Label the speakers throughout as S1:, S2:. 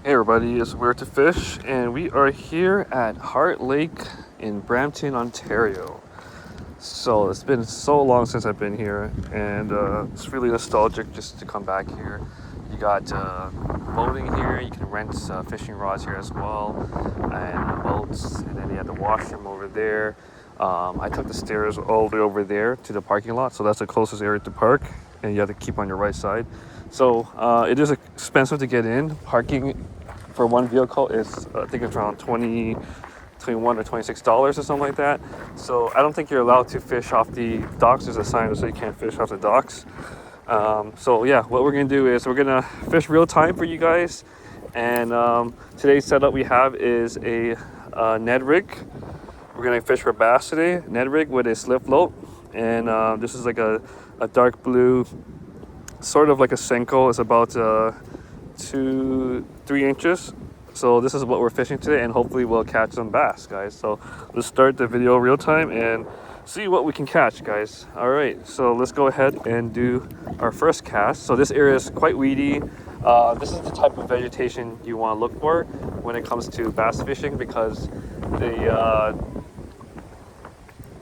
S1: Hey everybody, it's Where to Fish, and we are here at Heart Lake in Brampton, Ontario. So it's been so long since I've been here, and it's really nostalgic just to come back here. You got boating here, you can rent fishing rods here as well, and boats, and then you have the washroom over there. I took the stairs all the way over there to the parking lot, so that's the closest area to park, and you have to keep on your right side. So it is expensive to get in. Parking for one vehicle is I think it's around 21 or $26 or something like that. So I don't think you're allowed to fish off the docks. There's a sign that says you can't fish off the docks. So yeah, what we're gonna do is we're gonna fish real time for you guys. And today's setup we have is a Ned rig. We're gonna fish for bass today. Ned rig with a slip float, and this is like a dark blue, sort of like a Senko. It's about 2-3 inches. So this is what we're fishing today, and hopefully we'll catch some bass, guys. So let's start the video real time and see what we can catch, guys. All right, so let's go ahead and do our first cast. So this area is quite weedy. This is the type of vegetation you want to look for when it comes to bass fishing, because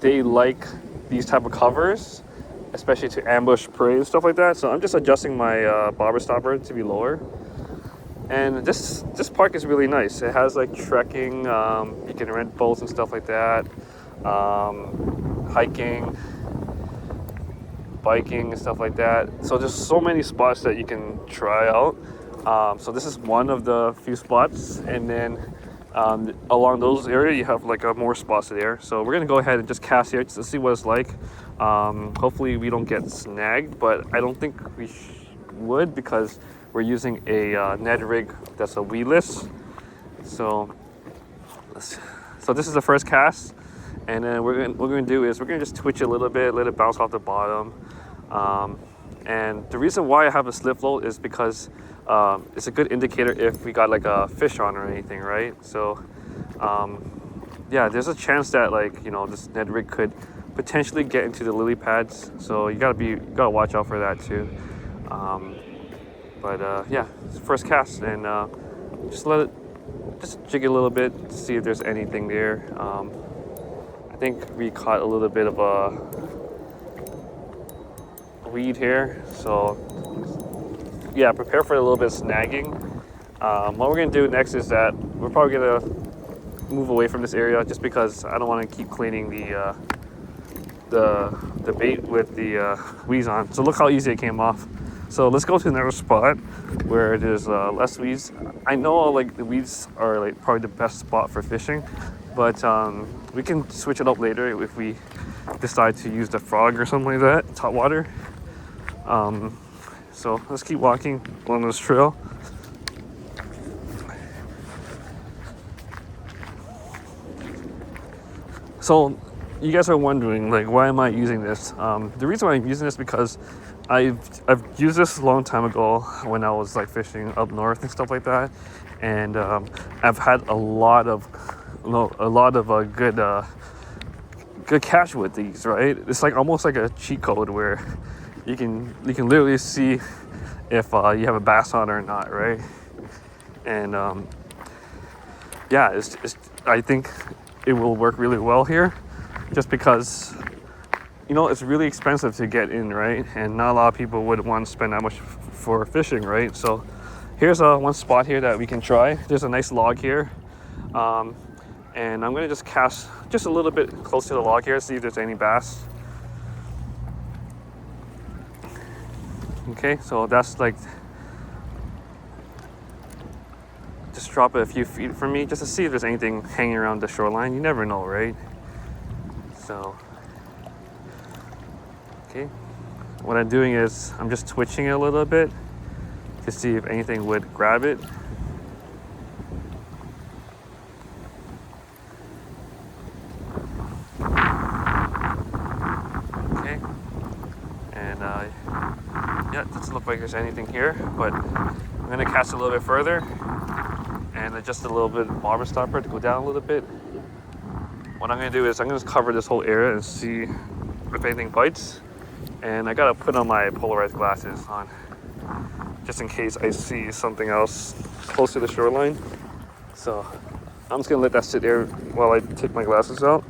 S1: they like these type of covers, especially to ambush prey and stuff like that. So I'm just adjusting my bobber stopper to be lower. And this park is really nice. It has like trekking, you can rent boats and stuff like that, hiking, biking and stuff like that. So there's so many spots that you can try out. So this is one of the few spots, and then along those areas you have like more spots there. So we're gonna go ahead and just cast here just to see what it's like. Hopefully we don't get snagged, but I don't think we would, because we're using a Ned rig that's a weedless. So this is the first cast, and then what we're gonna do is we're gonna just twitch it a little bit, let it bounce off the bottom. And the reason why I have a slip float is because it's a good indicator if we got like a fish on or anything, right? So yeah, there's a chance that, like, you know, this Ned rig could potentially get into the lily pads, so you gotta watch out for that too. But yeah, it's the first cast, and just jig it a little bit to see if there's anything there. I think we caught a little bit of a weed here, so yeah, prepare for a little bit of snagging. What we're gonna do next is that we're probably gonna move away from this area, just because I don't want to keep cleaning the bait with the weeds on. So look how easy it came off. So let's go to another spot where there's less weeds. I know like the weeds are like probably the best spot for fishing, but we can switch it up later if we decide to use the frog or something like that, Topwater. So let's keep walking along this trail. So you guys are wondering, like, why am I using this? The reason why I'm using this is because I've used this a long time ago when I was like fishing up north and stuff like that, and I've had a lot of good catch with these. Right? It's like almost like a cheat code where you can literally see if you have a bass on or not, right? And yeah, I think it will work really well here, just because, you know, it's really expensive to get in, right? And not a lot of people would want to spend that much for fishing, right? So here's one spot here that we can try. There's a nice log here, and I'm gonna just cast just a little bit close to the log here, see if there's any bass. Okay, so that's like, just drop it a few feet from me just to see if there's anything hanging around the shoreline. You never know, right? So okay, what I'm doing is I'm just twitching it a little bit to see if anything would grab it. Okay, and yeah, it doesn't look like there's anything here, but I'm gonna cast a little bit further and adjust a little bit bobber stopper to go down a little bit. What I'm gonna do is I'm gonna just cover this whole area and see if anything bites. And I gotta put on my polarized glasses on, just in case I see something else close to the shoreline. So I'm just gonna let that sit there while I take my glasses out.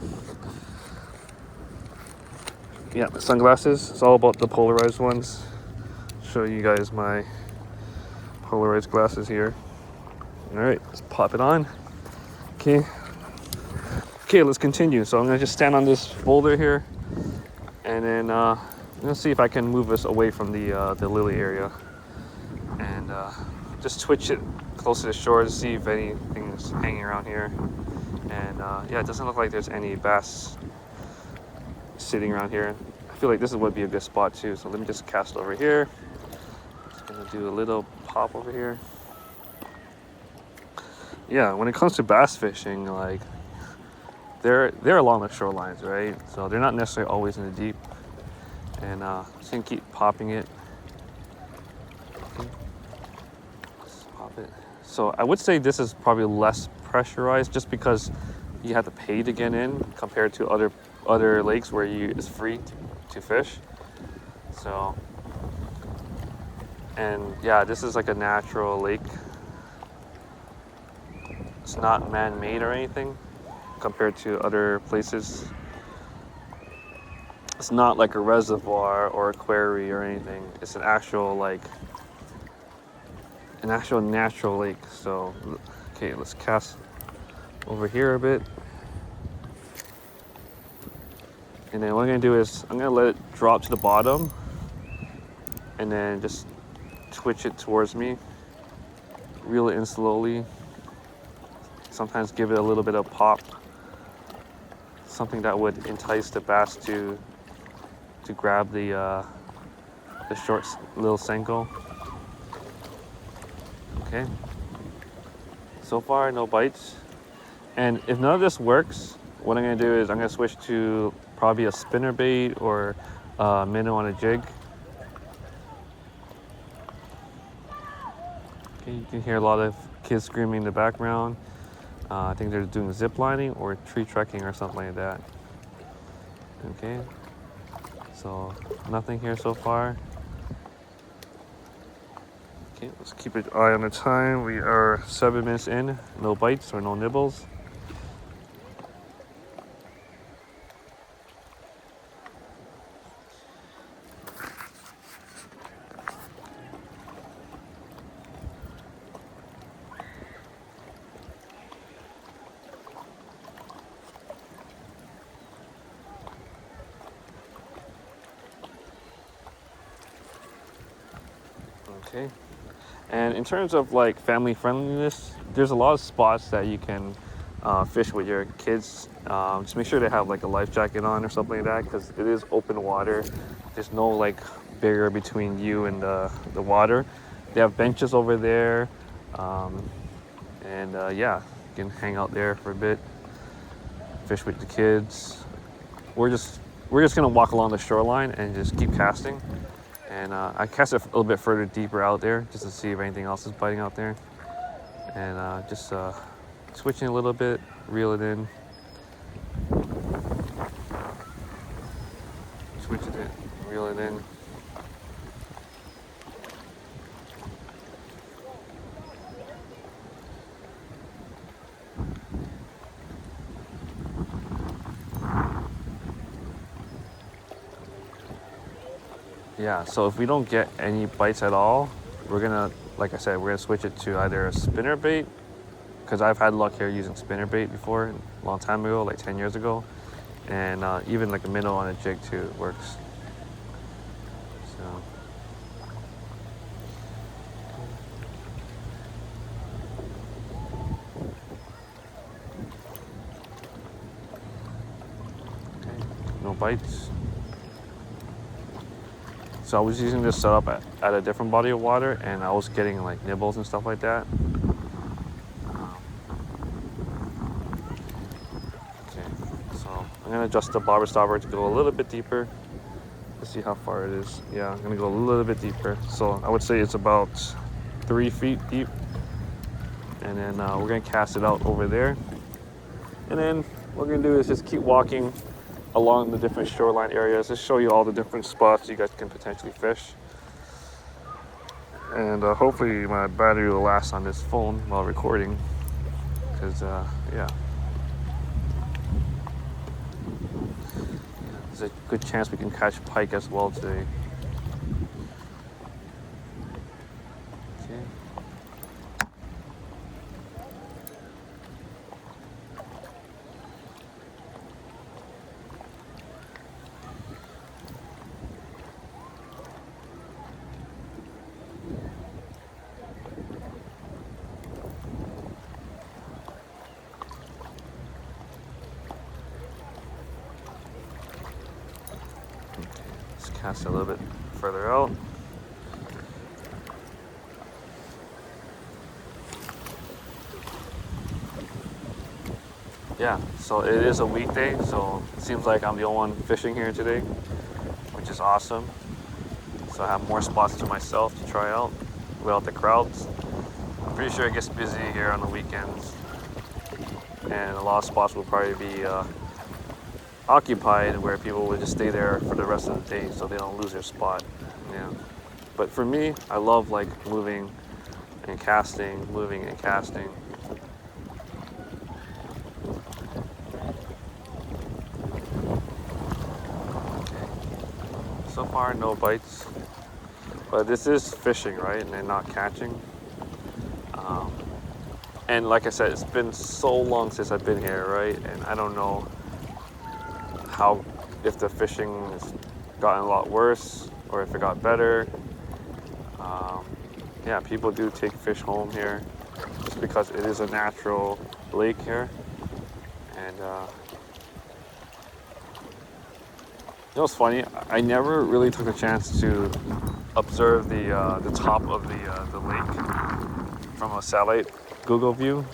S1: Yeah, the sunglasses. It's all about the polarized ones. Show you guys my polarized glasses here. All right, let's pop it on. Okay. Okay, let's continue. So I'm gonna just stand on this boulder here, and then I'm gonna see if I can move us away from the lily area, and just twitch it close to the shore to see if anything's hanging around here. And yeah, it doesn't look like there's any bass sitting around here. I feel like this would be a good spot too. So let me just cast over here. Just gonna do a little pop over here. Yeah, when it comes to bass fishing, like they're along the shorelines, right? So they're not necessarily always in the deep. And just gonna keep popping it. Okay. Just pop it. So I would say this is probably less pressurized, just because you have to pay to get in compared to other lakes where it's free to fish. So, and yeah, this is like a natural lake. It's not man-made or anything compared to other places. It's not like a reservoir or a quarry or anything. It's an actual natural lake. So, okay, let's cast over here a bit. And then what I'm gonna do is I'm gonna let it drop to the bottom and then just twitch it towards me. Reel it in slowly. Sometimes give it a little bit of pop. Something that would entice the bass to grab the short little Senko. Okay. So far, no bites. And if none of this works, what I'm gonna do is I'm gonna switch to probably a spinner bait or a minnow on a jig. Okay, you can hear a lot of kids screaming in the background. I think they're doing zip lining or tree trekking or something like that. Okay, so nothing here so far. Okay, let's keep an eye on the time. We are 7 minutes in, no bites or no nibbles. Okay, and in terms of like family friendliness, there's a lot of spots that you can fish with your kids. Just make sure they have like a life jacket on or something like that, because it is open water. There's no like barrier between you and the water. They have benches over there, and yeah, you can hang out there for a bit, fish with the kids. We're just gonna walk along the shoreline and just keep casting. And I cast it a little bit further deeper out there just to see if anything else is biting out there. And just switching a little bit, reel it in. Switch it in, reel it in. Yeah, so if we don't get any bites at all, we're gonna, like I said, we're gonna switch it to either a spinner bait, because I've had luck here using spinner bait before, a long time ago, like 10 years ago, and even like a minnow on a jig too works. So. Okay, no bites. So I was using this setup at a different body of water, and I was getting like nibbles and stuff like that. Okay, so I'm gonna adjust the bobber stopper to go a little bit deeper. Let's see how far it is. Yeah, I'm gonna go a little bit deeper. So I would say it's about 3 feet deep. And then we're gonna cast it out over there. And then what we're gonna do is just keep walking along the different shoreline areas. Just show you all the different spots you guys can potentially fish. And hopefully my battery will last on this phone while recording. Because, yeah. There's a good chance we can catch pike as well today. Okay. Let's cast a little bit further out. Yeah, so it is a weekday, so it seems like I'm the only one fishing here today, which is awesome. So I have more spots to myself to try out without the crowds. I'm pretty sure it gets busy here on the weekends, and a lot of spots will probably be occupied where people would just stay there for the rest of the day so they don't lose their spot. Yeah. But for me, I love like moving and casting, moving and casting. So far, no bites, but this is fishing, right? And not catching. And like I said, it's been so long since I've been here, right? And I don't know how, if the fishing has gotten a lot worse or if it got better. Yeah, people do take fish home here just because it is a natural lake here. And you know what's funny? I never really took a chance to observe the top of the lake from a satellite Google view,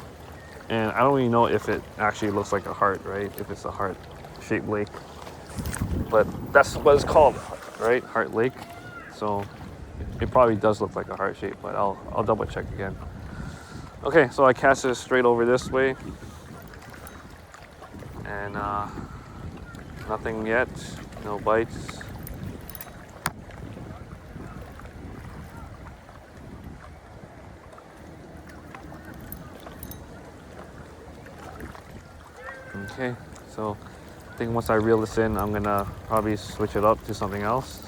S1: and I don't even know if it actually looks like a heart, right? If it's a heart-shaped lake, but that's what it's called, right? Heart Lake. So it probably does look like a heart shape, but I'll double check again. Okay, so I cast it straight over this way, and nothing yet, no bites. Okay, so I think once I reel this in, I'm gonna probably switch it up to something else.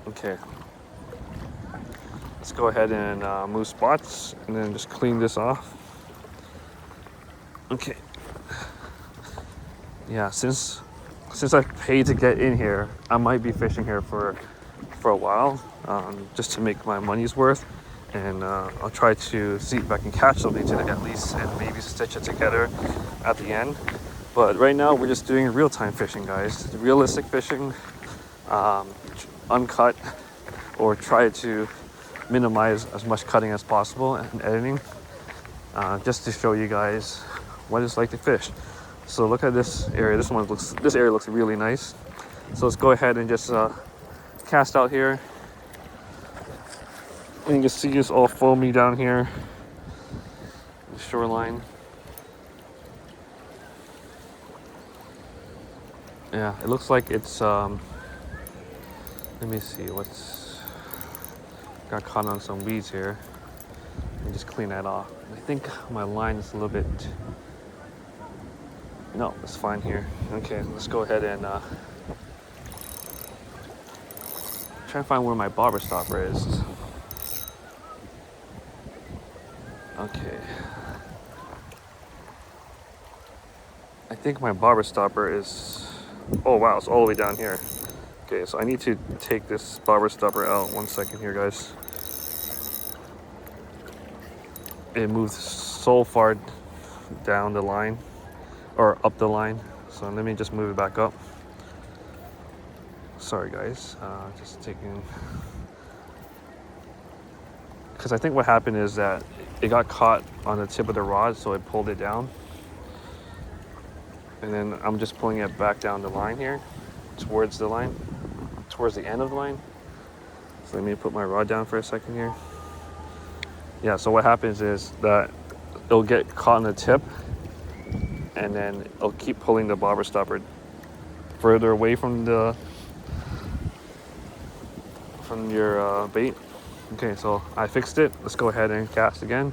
S1: Okay. Let's go ahead and move spots and then just clean this off. Okay. Yeah, since I paid to get in here, I might be fishing here for a while, just to make my money's worth. And I'll try to see if I can catch something today at least, and maybe stitch it together at the end. But right now we're just doing real-time fishing, guys. Realistic fishing, uncut, or try to minimize as much cutting as possible and editing, just to show you guys what it's like to fish. So look at this area. This area looks really nice. So let's go ahead and just cast out here. And you can see it's all foamy down here, the shoreline. Yeah, it looks like it's let me see what's got caught on some weeds here. And just clean that off. I think my line is a little bit, no, it's fine here. Okay, let's go ahead and try to find where my bobber stopper is. Okay. I think my bobber stopper is, oh wow, it's all the way down here. Okay, so I need to take this bobber stopper out. 1 second here, guys. It moves so far down the line, or up the line. So let me just move it back up. Sorry guys, just taking, because I think what happened is that it got caught on the tip of the rod, so it pulled it down. And then I'm just pulling it back down the line here, towards the line, towards the end of the line. So let me put my rod down for a second here. Yeah, so what happens is that it'll get caught on the tip, and then it'll keep pulling the bobber stopper further away from your bait. Okay, so I fixed it. Let's go ahead and cast again.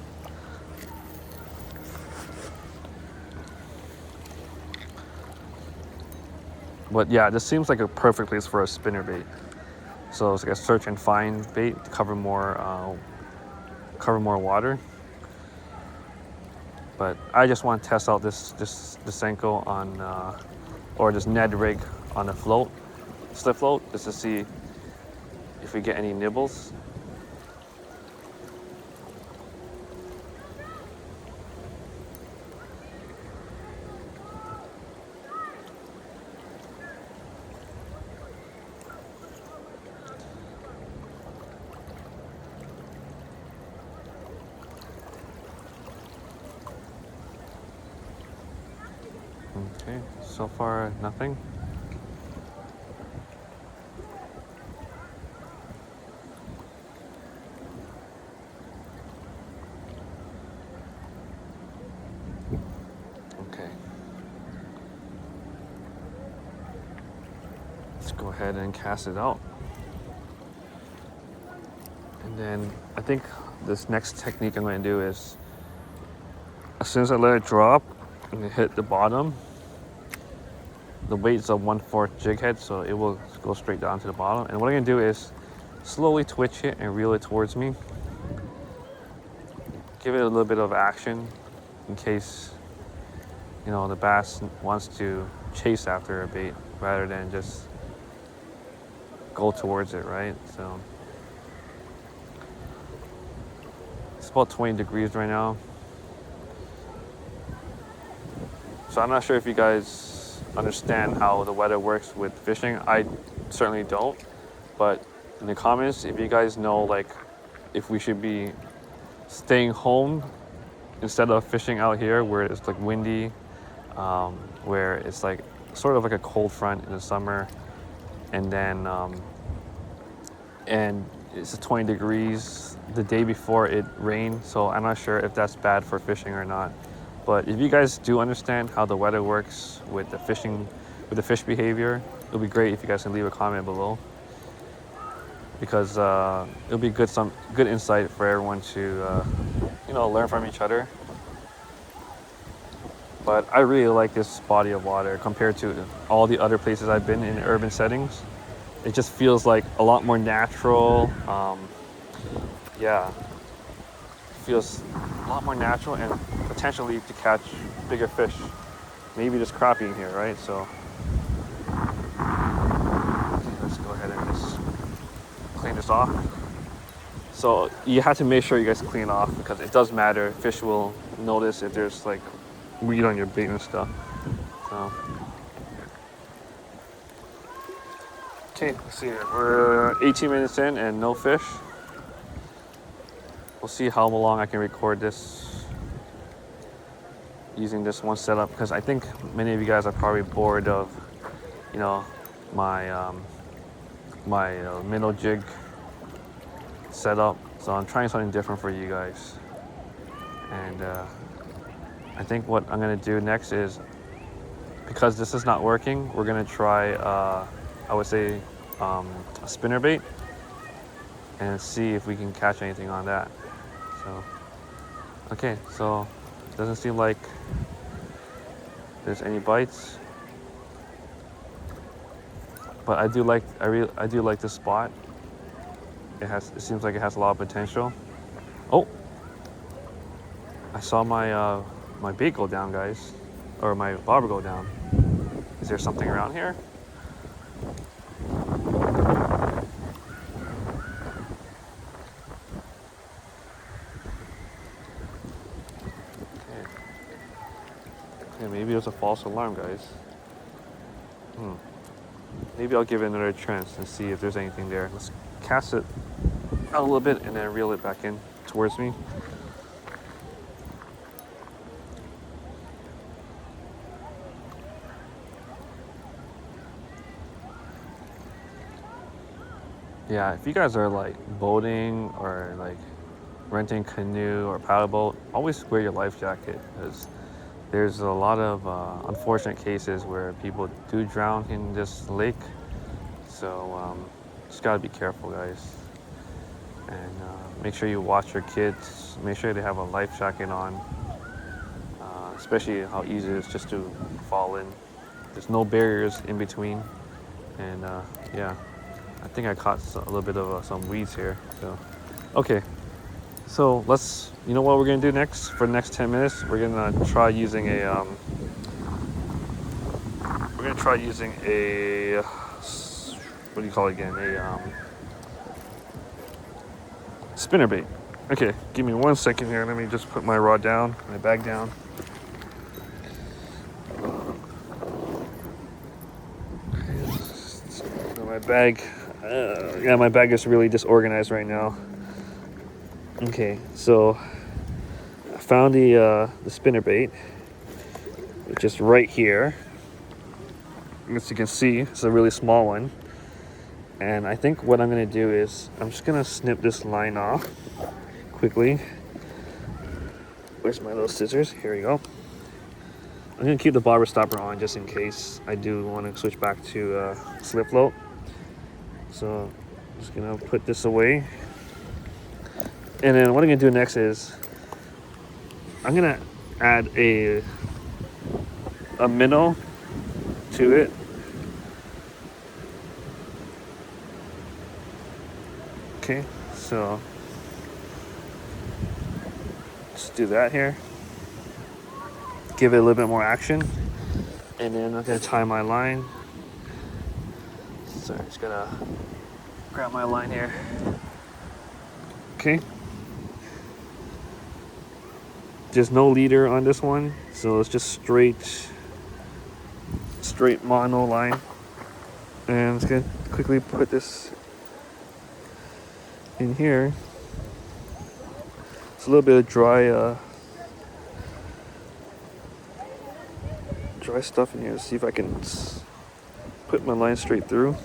S1: But yeah, this seems like a perfect place for a spinner bait. So it's like a search and find bait to cover more water. But I just want to test out this Senko on or this Ned rig on a float, slip float, just to see if we get any nibbles. Okay, so far nothing. Okay. Let's go ahead and cast it out. And then I think this next technique I'm going to do is, as soon as I let it drop and it hit the bottom, the weight's a 1/4 jig head, so it will go straight down to the bottom. And what I'm going to do is slowly twitch it and reel it towards me. Give it a little bit of action in case, you know, the bass wants to chase after a bait rather than just go towards it, right? So it's about 20 degrees right now. So I'm not sure if you guys understand how the weather works with fishing. I certainly don't. But in the comments, if you guys know, like, if we should be staying home instead of fishing out here where it's like windy, where it's like sort of like a cold front in the summer, and then and it's 20 degrees the day before it rained. So I'm not sure if that's bad for fishing or not. But if you guys do understand how the weather works with the fishing, with the fish behavior, it'll be great if you guys can leave a comment below, because it'll be some good insight for everyone to you know, learn from each other. But I really like this body of water compared to all the other places I've been in urban settings. It just feels like a lot more natural. Yeah, it feels a lot more natural and potentially to catch bigger fish. Maybe there's crappie in here, right? So let's go ahead and just clean this off. So you have to make sure you guys clean off, because it does matter. Fish will notice if there's like weed on your bait and stuff. So okay, let's see. We're 18 minutes in and no fish. We'll see how long I can record this using this one setup, because I think many of you guys are probably bored of, you know, my minnow jig setup. So I'm trying something different for you guys. And I think what I'm gonna do next is, because this is not working, we're gonna try, I would say, a spinner bait, and see if we can catch anything on that. So, okay, so it doesn't seem like there's any bites, but I do like this spot. It seems like it has a lot of potential. Oh, I saw my my bait go down, guys, or my bobber go down. Is there something around here? Okay, maybe it was a false alarm, guys. Maybe I'll give it another chance and see if there's anything there. Let's cast it out a little bit and then reel it back in towards me. Yeah, if you guys are like boating or like renting canoe or paddle boat, always wear your life jacket, because there's a lot of unfortunate cases where people do drown in this lake. So just gotta be careful, guys. And make sure you watch your kids. Make sure they have a life jacket on. Especially how easy it is just to fall in. There's no barriers in between. And yeah, I think I caught a little bit of some weeds here. So, okay. So you know what we're gonna do next? For the next 10 minutes, we're gonna try using a, what do you call it again? A spinner bait. Okay, give me 1 second here. Let me just put my rod down, my bag down. My bag, yeah, my bag is really disorganized right now. Okay, so I found the spinner bait, which is right here. As you can see, it's a really small one. And I think what I'm gonna do is I'm just gonna snip this line off quickly. Where's my little scissors? Here we go. I'm gonna keep the bobber stopper on just in case I do want to switch back to slip float. So I'm just gonna put this away. And then what I'm gonna do next is I'm gonna add a minnow to it. Okay, so just do that here. Give it a little bit more action. And then I'm gonna tie my line. So I'm just gonna grab my line here. Okay. There's no leader on this one, so it's just straight mono line. And I'm just gonna quickly put this in here. It's a little bit of dry stuff in here. See if I can put my line straight through.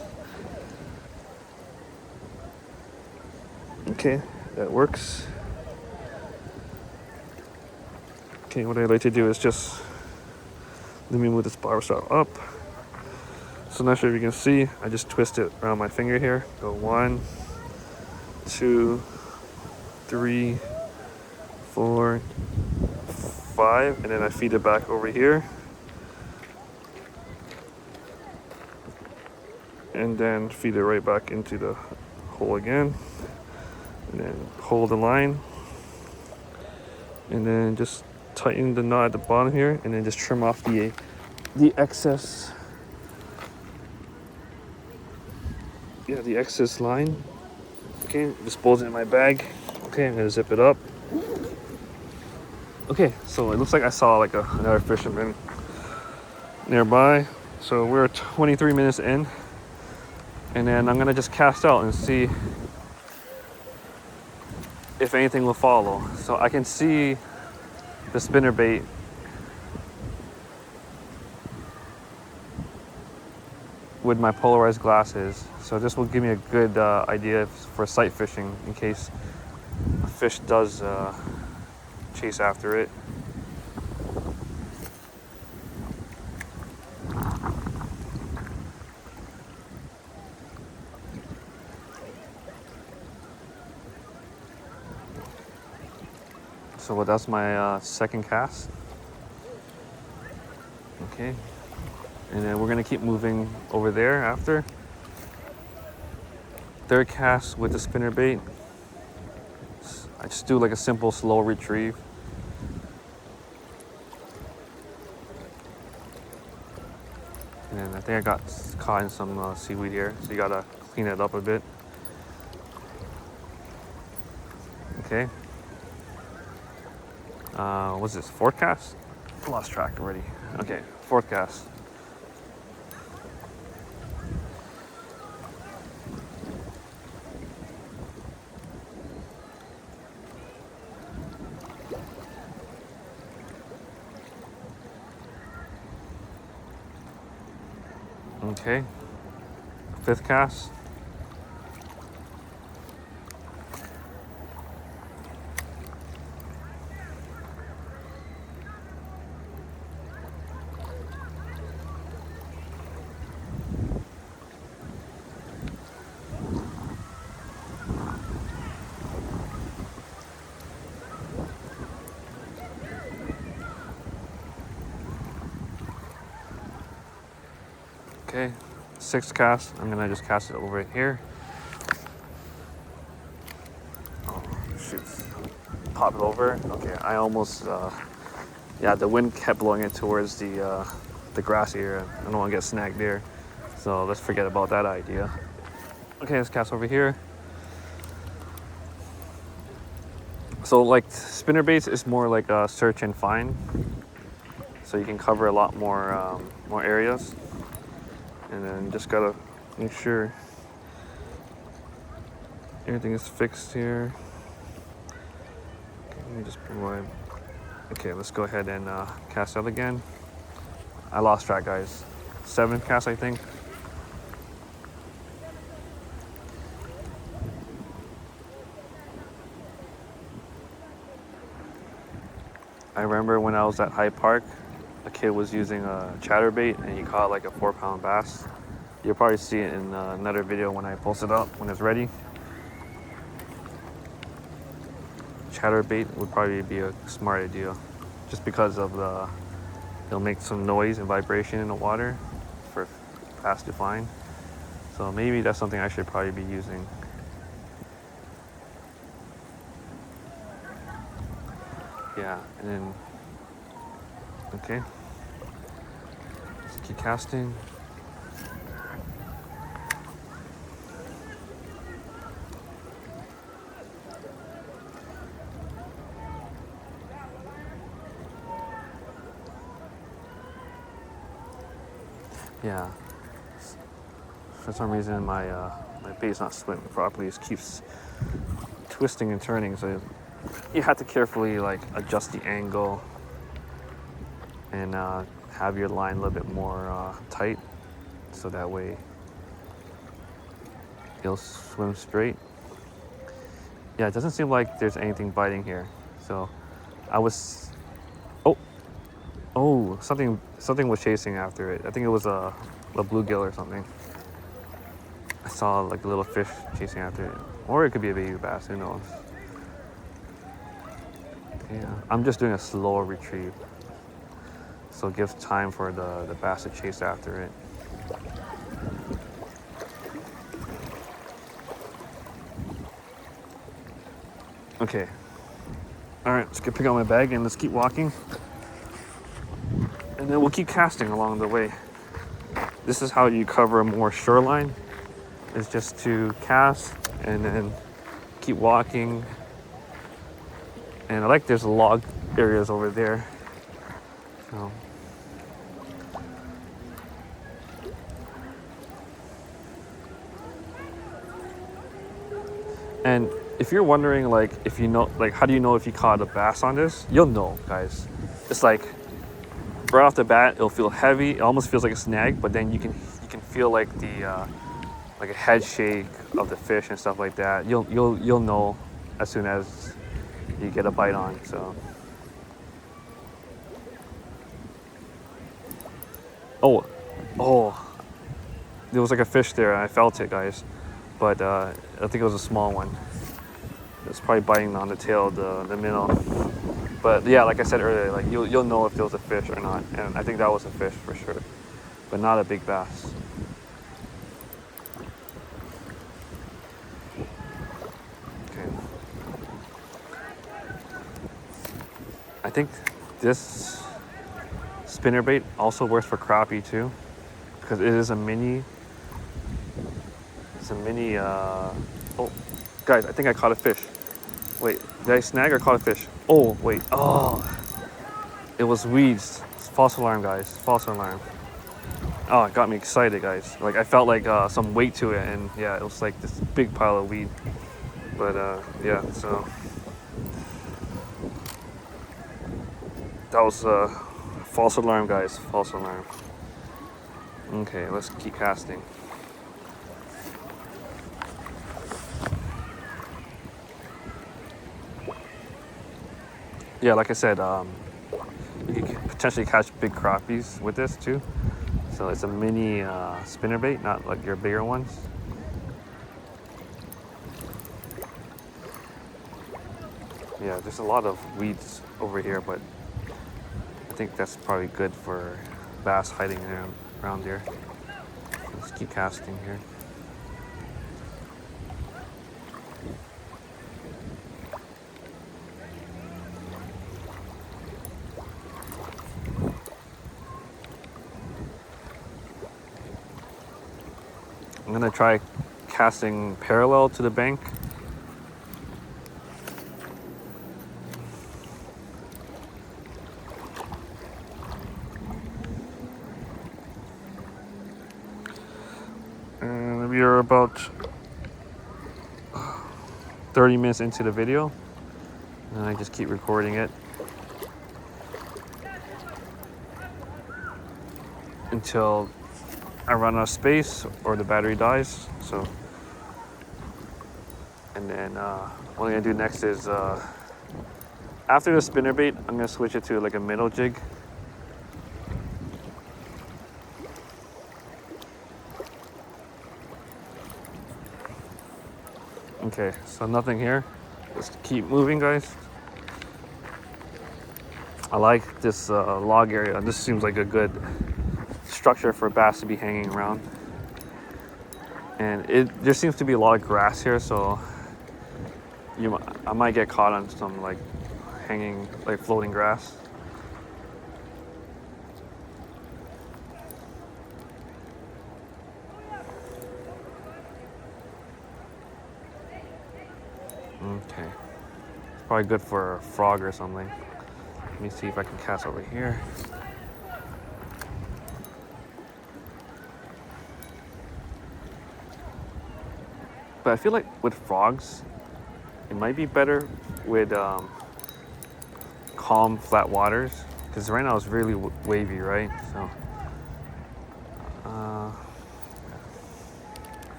S1: Okay, that works. Okay, what I like to do is just let me move this bar stop up. So not sure if you can see, I just twist it around my finger here. Go 1, 2, 3, 4, 5, and then I feed it back over here. And then feed it right back into the hole again. And then hold the line. And then just tighten the knot at the bottom here, and then just trim off the excess. Yeah, the excess line. Okay, dispose it in my bag. Okay, I'm gonna zip it up. Okay, so it looks like I saw like another fisherman nearby. So we're 23 minutes in, and then I'm gonna just cast out and see if anything will follow. So I can see the spinner bait with my polarized glasses. So this will give me a good idea for sight fishing in case a fish does chase after it. So that's my second cast. Okay, and then we're gonna keep moving over there after. Third cast with the spinner bait. I just do like a simple slow retrieve. And then I think I got caught in some seaweed here, so you gotta clean it up a bit. Okay. What's this, fourth cast? Lost track already. Okay, fourth cast. Okay, fifth cast. Okay, 6th cast. I'm gonna just cast it over here. Oh shoot! Pop it over. Okay, I almost. Yeah, the wind kept blowing it towards the grass area. I don't want to get snagged there, so let's forget about that idea. Okay, let's cast over here. So like spinnerbaits is more like a search and find, so you can cover a lot more more areas, and then just gotta make sure everything is fixed here. Okay, let me just rewind. Okay, let's go ahead and cast out again. I lost track, guys. 7th cast, I think. I remember when I was at Hyde Park, a kid was using a chatterbait and he caught like a 4-pound bass. You'll probably see it in another video when I post it up when it's ready. Chatterbait would probably be a smart idea, just because of it'll make some noise and vibration in the water for bass to find. So maybe that's something I should probably be using. Yeah, and then, okay, let's keep casting. Yeah, for some reason my bait's not swimming properly. It keeps twisting and turning, so you have to carefully like adjust the angle and have your line a little bit more tight, so that way it'll swim straight. Yeah, it doesn't seem like there's anything biting here. So I was, oh, something was chasing after it. I think it was a bluegill or something. I saw like a little fish chasing after it, or it could be a baby bass. Who knows? Yeah, I'm just doing a slow retrieve, so it gives time for the bass to chase after it. Okay. All right, let's pick up my bag and let's keep walking. And then we'll keep casting along the way. This is how you cover more shoreline, is just to cast and then keep walking. And I like there's log areas over there. So. And if you're wondering, like, if you know, like, how do you know if you caught a bass on this? You'll know, guys. It's like right off the bat, it'll feel heavy. It almost feels like a snag, but then you can feel like like a head shake of the fish and stuff like that. You'll know as soon as you get a bite on. So. Oh, there was like a fish there. I felt it, guys, but I think it was a small one. It's probably biting on the tail, the minnow. But yeah, like I said earlier, like you'll know if there was a fish or not, and I think that was a fish for sure, but not a big bass. Okay. I think this spinnerbait also works for crappie too, because it is a mini. It's a mini. Oh, guys, I think I caught a fish. Wait, did I snag or caught a fish? Oh, wait. Oh, it was weeds. False alarm, guys. False alarm. Oh, it got me excited, guys. Like, I felt like some weight to it, and yeah, it was like this big pile of weed. But yeah, so that was false alarm, guys. False alarm. Okay, let's keep casting. Yeah, like I said, you can potentially catch big crappies with this too. So it's a mini spinnerbait, not like your bigger ones. Yeah, there's a lot of weeds over here, but I think that's probably good for bass hiding around here. Just keep casting here. I'm gonna try casting parallel to the bank. And we are about 30 minutes into the video, and I just keep recording it until I run out of space or the battery dies. So, and then what I'm gonna do next is after the spinnerbait, I'm gonna switch it to like a minnow jig. Okay, so nothing here. Just keep moving, guys. I like this log area. This seems like a good structure for bass to be hanging around. And there seems to be a lot of grass here, so I might get caught on some like hanging, like floating grass. Okay, it's probably good for a frog or something. Let me see if I can cast over here. But I feel like with frogs, it might be better with calm, flat waters, because right now it's really wavy, right? So,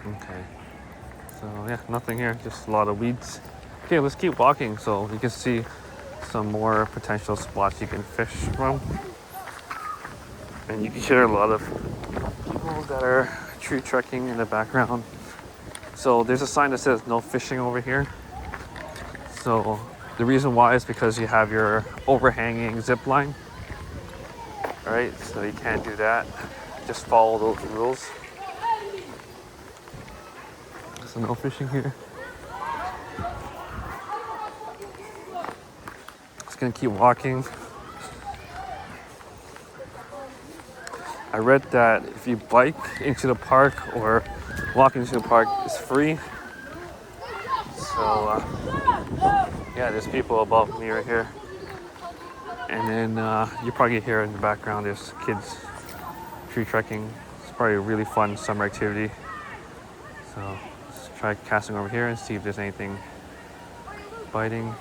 S1: okay. So yeah, nothing here, just a lot of weeds. Okay, let's keep walking so you can see some more potential spots you can fish from. And you can hear a lot of people that are tree trekking in the background. So there's a sign that says no fishing over here. So the reason why is because you have your overhanging zipline. Right, so you can't do that. Just follow those rules. So no fishing here. Just gonna keep walking. I read that if you bike into the park or walk into the park, it's free. So yeah, there's people above me right here. And then you probably hear in the background there's kids tree trekking. It's probably a really fun summer activity. So let's try casting over here and see if there's anything biting.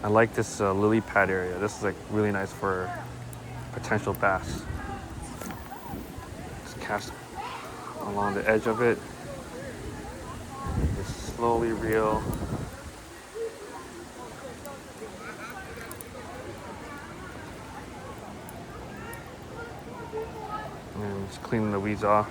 S1: I like this lily pad area. This is like really nice for potential bass. Just cast along the edge of it. Just slowly reel. And just cleaning the weeds off.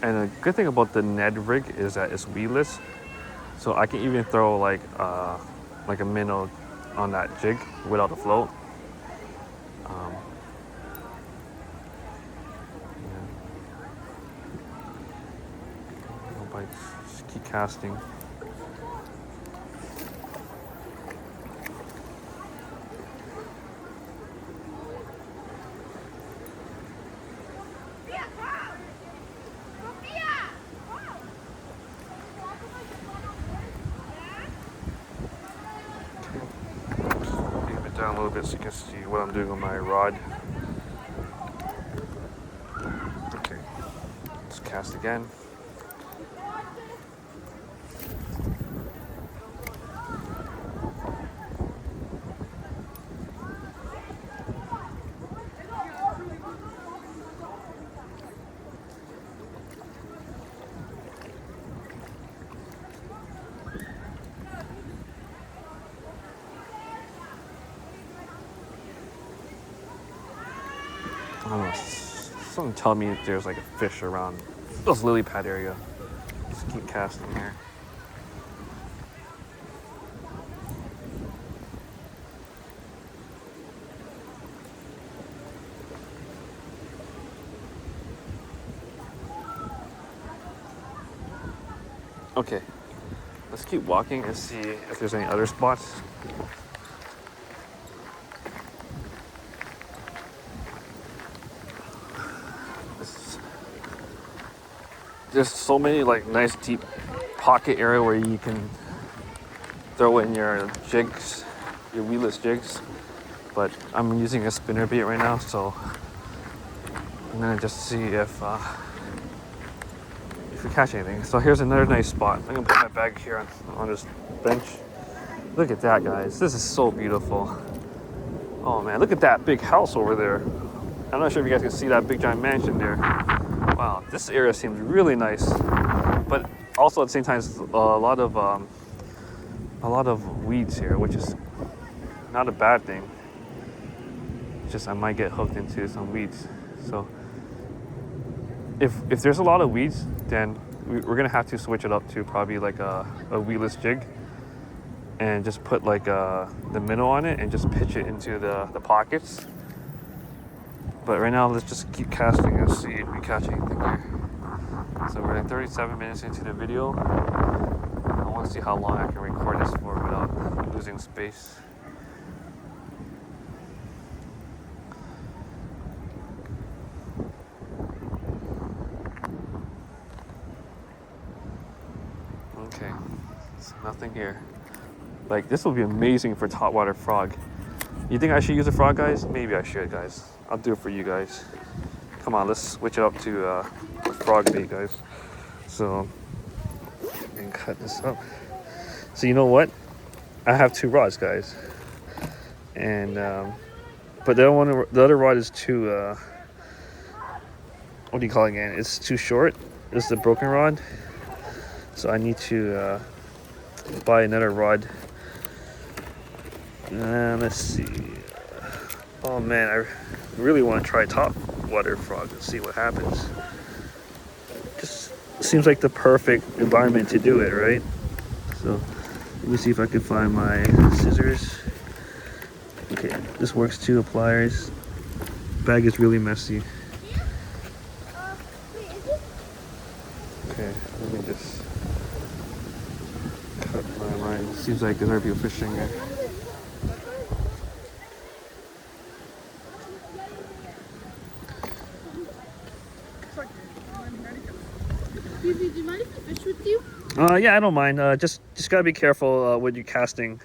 S1: And the good thing about the Ned rig is that it's weedless, so I can even throw like a minnow on that jig without the float. No bites. Just keep casting. Down a little bit so you can see what I'm doing on my rod. Okay, let's cast again. I don't know. Something tell me there's like a fish around this lily pad area. Just keep casting here. Okay, let's keep walking and see if there's any other spots. There's so many like nice deep pocket area where you can throw in your jigs, your weedless jigs. But I'm using a spinner bait right now, so I'm gonna just see if we catch anything. So here's another nice spot. I'm gonna put my bag here on this bench. Look at that, guys. This is so beautiful. Oh man, look at that big house over there. I'm not sure if you guys can see that big giant mansion there. Wow, this area seems really nice, but also at the same time, a lot of weeds here, which is not a bad thing. It's just I might get hooked into some weeds. So if there's a lot of weeds, then we're gonna have to switch it up to probably like a weedless jig, and just put like the minnow on it and just pitch it into the pockets. But right now, let's just keep casting and see if we catch anything here. So we're at 37 minutes into the video. I want to see how long I can record this for without losing space. Okay, so nothing here. Like, this will be amazing for topwater frog. You think I should use a frog, guys? Maybe I should, guys. I'll do it for you guys. Come on, let's switch it up to a frog bait, guys. So, and cut this up. So you know what? I have 2 rods, guys. And but the other rod is too what do you call it again? It's too short. This is the broken rod. So I need to buy another rod. Let's see. Oh man, I really want to try topwater frog and see what happens. Just seems like the perfect environment to do it, right? So let me see if I can find my scissors. Okay, this works too. Pliers. Bag is really messy. Okay, let me just cut my line. Seems like there's other people fishing here.
S2: Do you mind if I fish with you?
S1: Yeah, I don't mind. Just gotta be careful when you're casting.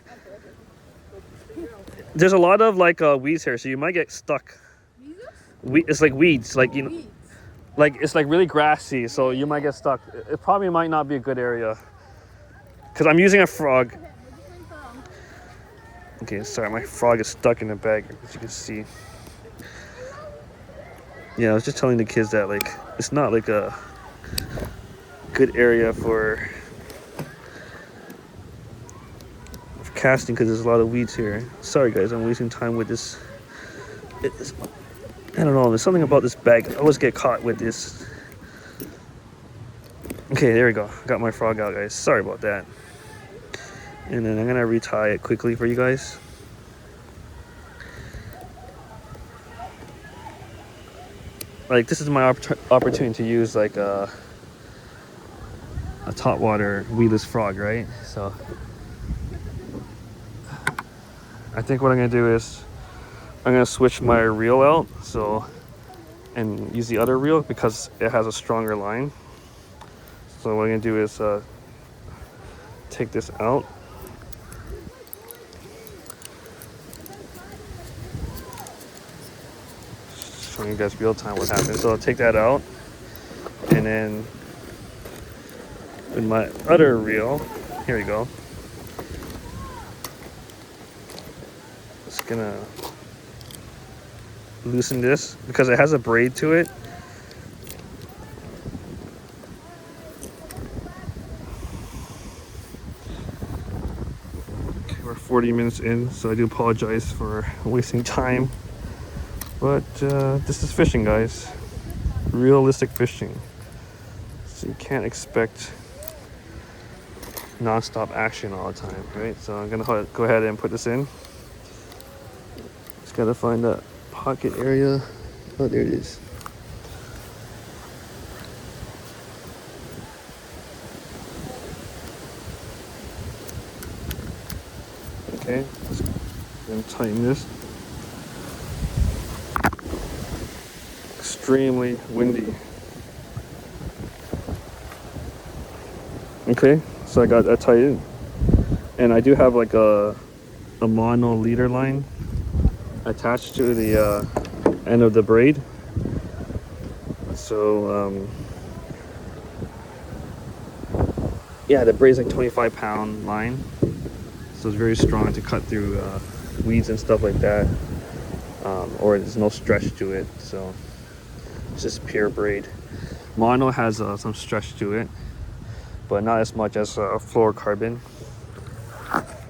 S1: There's a lot of like weeds here, so you might get stuck. It's like weeds, like you know, like it's like really grassy, so you might get stuck. It probably might not be a good area. Cause I'm using a frog. Okay, sorry, my frog is stuck in the bag, as you can see. Yeah, I was just telling the kids that like it's not like a good area for casting because there's a lot of weeds here. Sorry guys, I'm wasting time with this. I don't know, there's something about this bag. I always get caught with this. Okay, there we go. Got my frog out, guys. Sorry about that. And then I'm gonna retie it quickly for you guys. Like, this is my opportunity to use like a topwater weedless frog, right? So I think what I'm gonna do is I'm gonna switch my reel out, so, and use the other reel because it has a stronger line. So what I'm gonna do is take this out. Showing you guys real time what happens. So I'll take that out, and then with my other reel, here we go. Just gonna loosen this because it has a braid to it. Okay, we're 40 minutes in, so I do apologize for wasting time But this is fishing, guys. Realistic fishing. So you can't expect non-stop action all the time, right? So I'm gonna go ahead and put this in. Just gotta find that pocket area. Oh, there it is. Okay, gonna tighten this. Extremely windy. Okay, so I got that tightened, and I do have like a mono leader line attached to the end of the braid. So yeah, the braid's like 25-pound line, so it's very strong to cut through weeds and stuff like that, or there's no stretch to it, so it's just pure braid. Mono has some stretch to it, but not as much as fluorocarbon.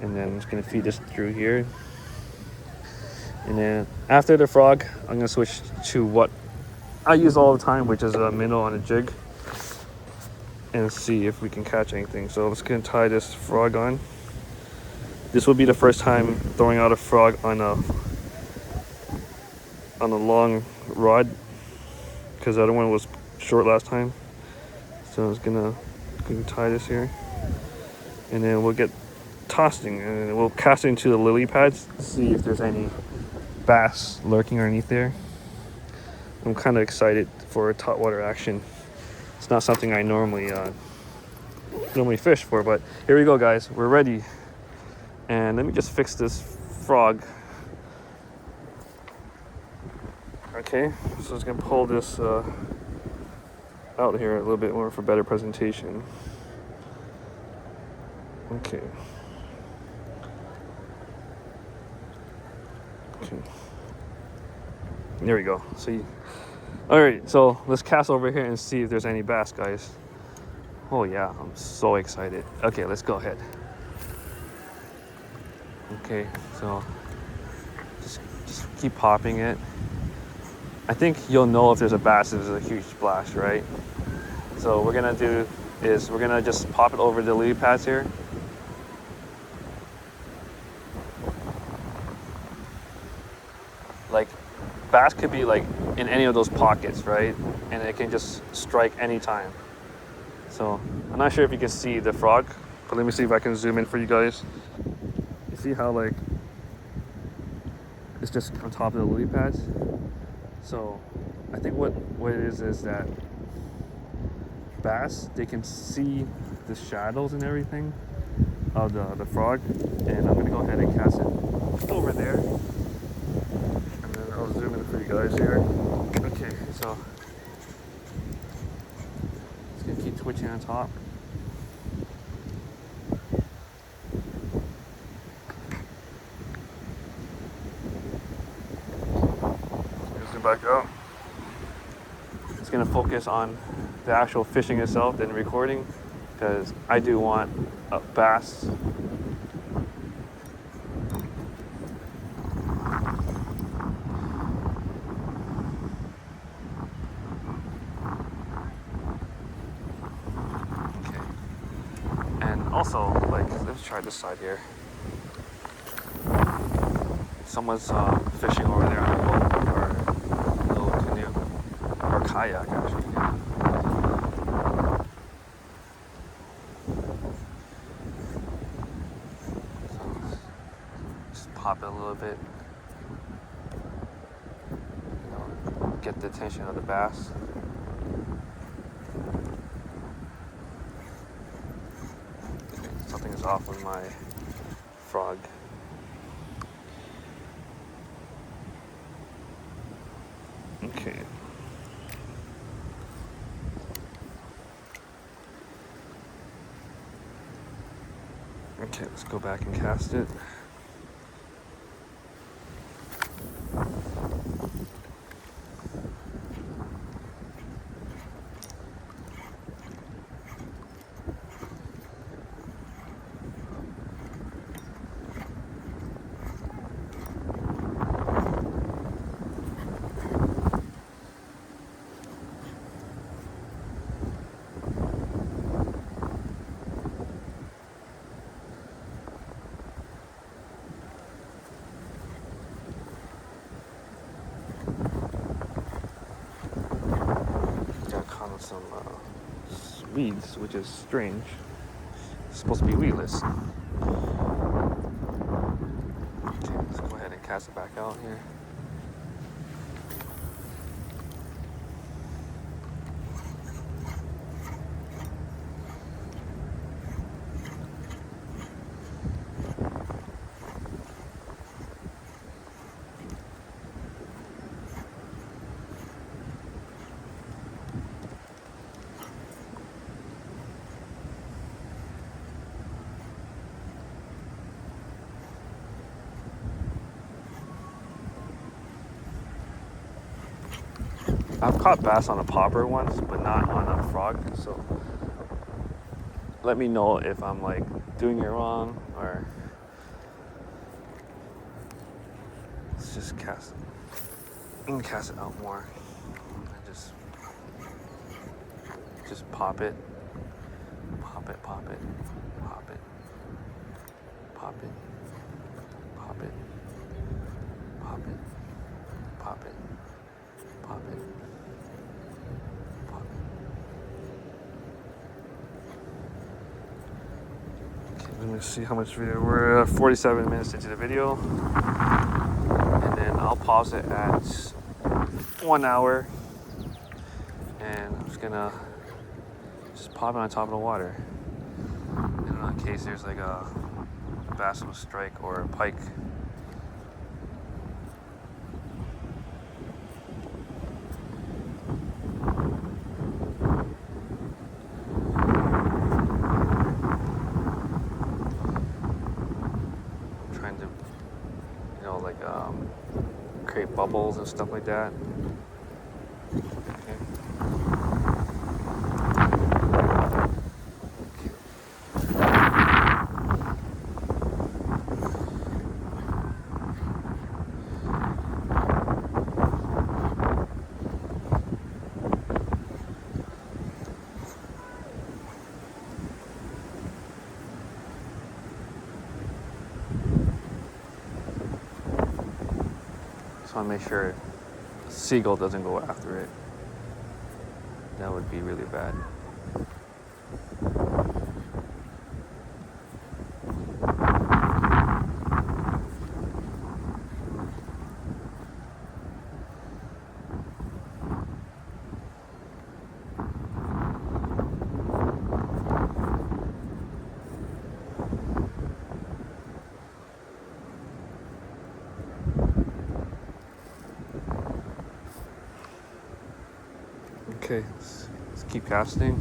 S1: And then I'm just gonna feed this through here, and then after the frog I'm gonna switch to what I use all the time, which is a minnow on a jig, and see if we can catch anything. So I'm just gonna tie this frog on. This will be the first time throwing out a frog on a long rod, because the other one was short last time. So I was gonna tie this here, and then we'll get tossing, and we'll cast it into the lily pads, see if there's any bass lurking underneath there. I'm kind of excited for topwater action. It's not something I normally fish for, but here we go, guys. We're ready, and let me just fix this frog. Okay, so I'm just gonna pull this out here a little bit more for better presentation. Okay. There we go. See. All right, so let's cast over here and see if there's any bass, guys. Oh yeah, I'm so excited. Okay, let's go ahead. Okay, so just keep popping it. I think you'll know if there's a bass if there's a huge splash, right? So what we're gonna do is we're gonna just pop it over the lily pads here. Like, bass could be like in any of those pockets, right? And it can just strike anytime. So I'm not sure if you can see the frog, but let me see if I can zoom in for you guys. You see how like it's just on top of the lily pads? So I think what it is that bass, they can see the shadows and everything of the frog, and I'm gonna go ahead and cast it over there. I'll zoom in for you guys here. Okay, so it's gonna keep twitching on top. Zoom back out. It's gonna focus on the actual fishing itself than recording, because I do want a bass. Also, like, let's try this side here. Someone's fishing over there on a boat or a little canoe or kayak, actually. So just pop it a little bit, get the attention of the bass. Something's off with my frog. Okay. Okay, let's go back and cast it. some weeds, which is strange. It's supposed to be weedless. Okay, let's go ahead and cast it back out here. I've caught bass on a popper once, but not on a frog, so let me know if I'm like doing it wrong, or let's just cast it. I'm gonna cast it out more and just pop it, pop it, pop it, pop it, pop it, pop it, pop it, pop it, pop it. Let me see how much video. We're 47 minutes into the video, and then I'll pause it at 1 hour, and I'm just gonna pop it on top of the water. In case there's like a bass will strike or a pike. Create bubbles and stuff like that. Okay. Just want to make sure a seagull doesn't go after it. That would be really bad. Okay, let's keep casting.